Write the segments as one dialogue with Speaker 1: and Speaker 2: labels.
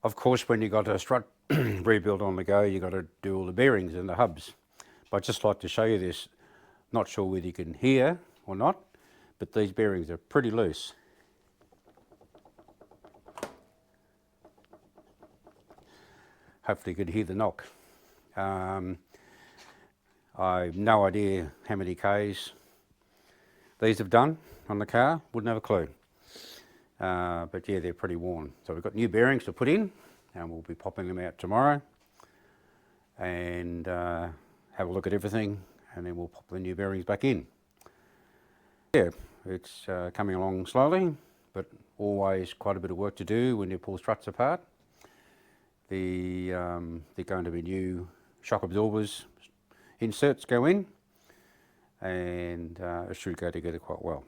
Speaker 1: Of course, when you've got a strut rebuild on the go, you've got to do all the bearings and the hubs. But I'd just like to show you this. Not sure whether you can hear or not, but these bearings are pretty loose. Hopefully you could hear the knock. I've no idea how many Ks these have done on the car, wouldn't have a clue. But yeah, they're pretty worn. So we've got new bearings to put in, and we'll be popping them out tomorrow and have a look at everything, and then we'll pop the new bearings back in. Yeah, it's coming along slowly, but always quite a bit of work to do when you pull struts apart. They're going to be new shock absorbers inserts go in, and it should go together quite well.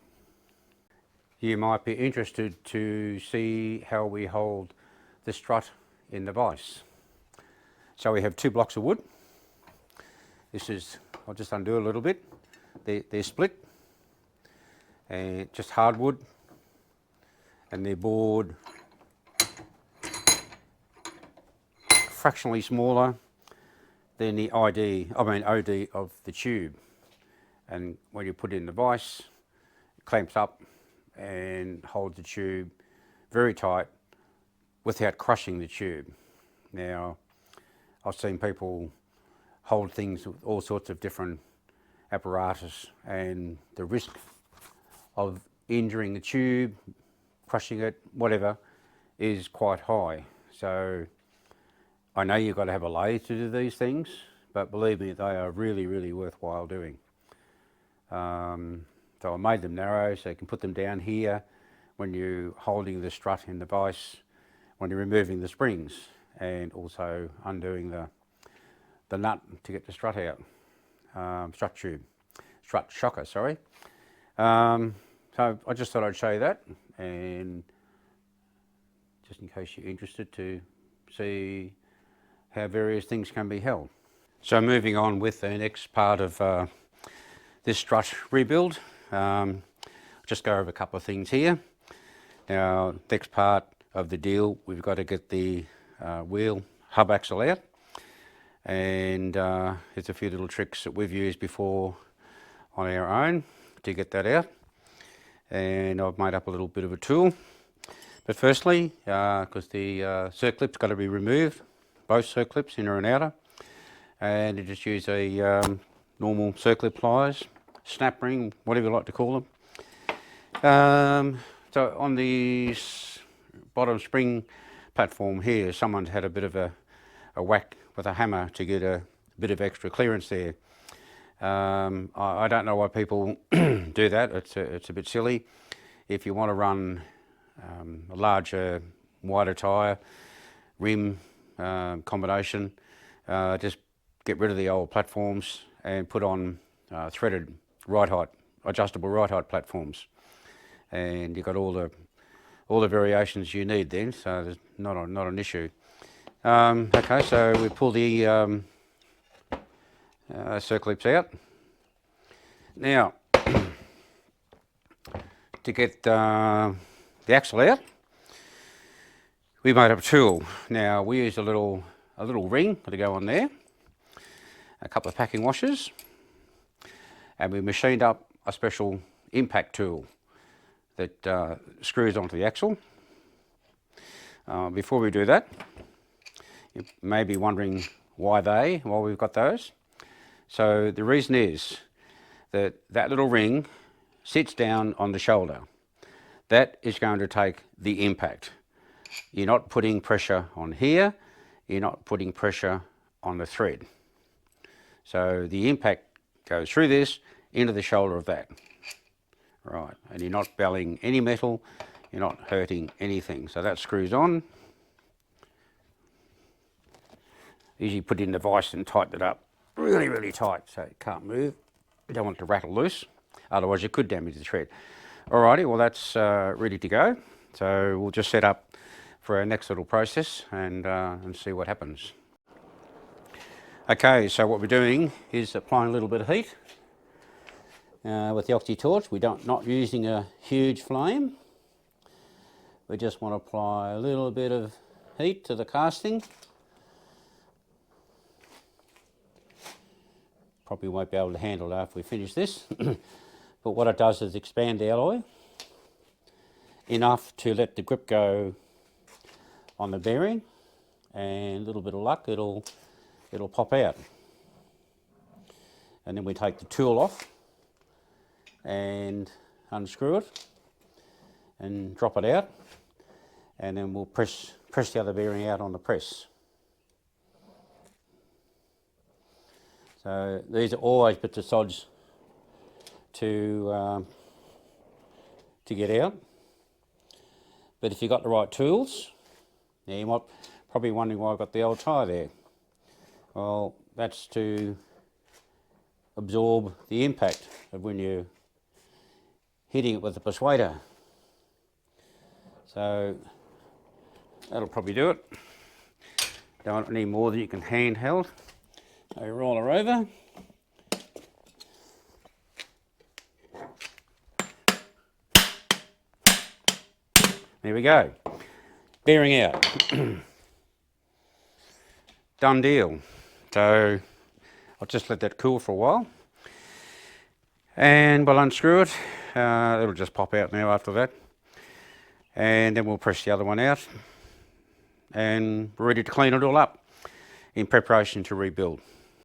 Speaker 1: You might be interested to see how we hold the strut in the vise. So we have 2 blocks of wood. This is, I'll just undo a little bit. They're split, and just hardwood, and they're bored fractionally smaller than the OD of the tube. And when you put it in the vise, it clamps up and holds the tube very tight without crushing the tube. Now, I've seen people hold things with all sorts of different apparatus, and the risk of injuring the tube, crushing it, whatever, is quite high. So I know you've got to have a lathe to do these things, but believe me, they are really, really worthwhile doing. So I made them narrow so you can put them down here when you're holding the strut in the vise, when you're removing the springs, and also undoing the nut to get the strut out, strut shocker, sorry. So I just thought I'd show you that, and just in case you're interested to see how various things can be held. So moving on with the next part of this strut rebuild, just go over a couple of things here. Now, next part of the deal, we've got to get the wheel hub axle out, and there's a few little tricks that we've used before on our own to get that out, and I've made up a little bit of a tool. But firstly, because the circlip's got to be removed, both circlips, inner and outer, and you just use a normal circlip pliers, snap ring, whatever you like to call them. So on the bottom spring platform here, someone's had a bit of a whack with a hammer to get a bit of extra clearance there. I don't know why people do that. It's a bit silly. If you want to run a larger, wider tyre, rim combination, just get rid of the old platforms and put on threaded ride height, adjustable ride height platforms, and you've got all the variations you need then, so there's not an issue. Okay, so we pull the circlips out. Now, to get the axle out, we made up a tool. Now we use a little ring to go on there, a couple of packing washers, and we machined up a special impact tool that screws onto the axle. Before we do that, you may be wondering why we've got those. So the reason is that little ring sits down on the shoulder. That is going to take the impact. You're not putting pressure on here, you're not putting pressure on the thread. So the impact goes through this into the shoulder of that. Right, and you're not belling any metal, you're not hurting anything. So that screws on. Usually put it in the vise and tighten it up really, really tight so it can't move. You don't want it to rattle loose, otherwise you could damage the thread. Alrighty, well that's ready to go. So we'll just set up for our next little process and see what happens. Okay, so what we're doing is applying a little bit of heat with the oxy torch. We're not using a huge flame. We just want to apply a little bit of heat to the casting. Probably won't be able to handle it after we finish this. But what it does is expand the alloy enough to let the grip go on the bearing, and a little bit of luck, it'll pop out. And then we take the tool off and unscrew it and drop it out, and then we'll press the other bearing out on the press. So these are always bits of sods to get out. But if you've got the right tools, now you might probably wondering why I've got the old tyre there. Well, that's to absorb the impact of when you're hitting it with the persuader. So that'll probably do it. Don't want any more than you can handheld. So roll her over. There we go. Bearing out. Done deal. So I'll just let that cool for a while. And we'll unscrew it. It'll just pop out now after that. And then we'll press the other one out. And we're ready to clean it all up in preparation to rebuild.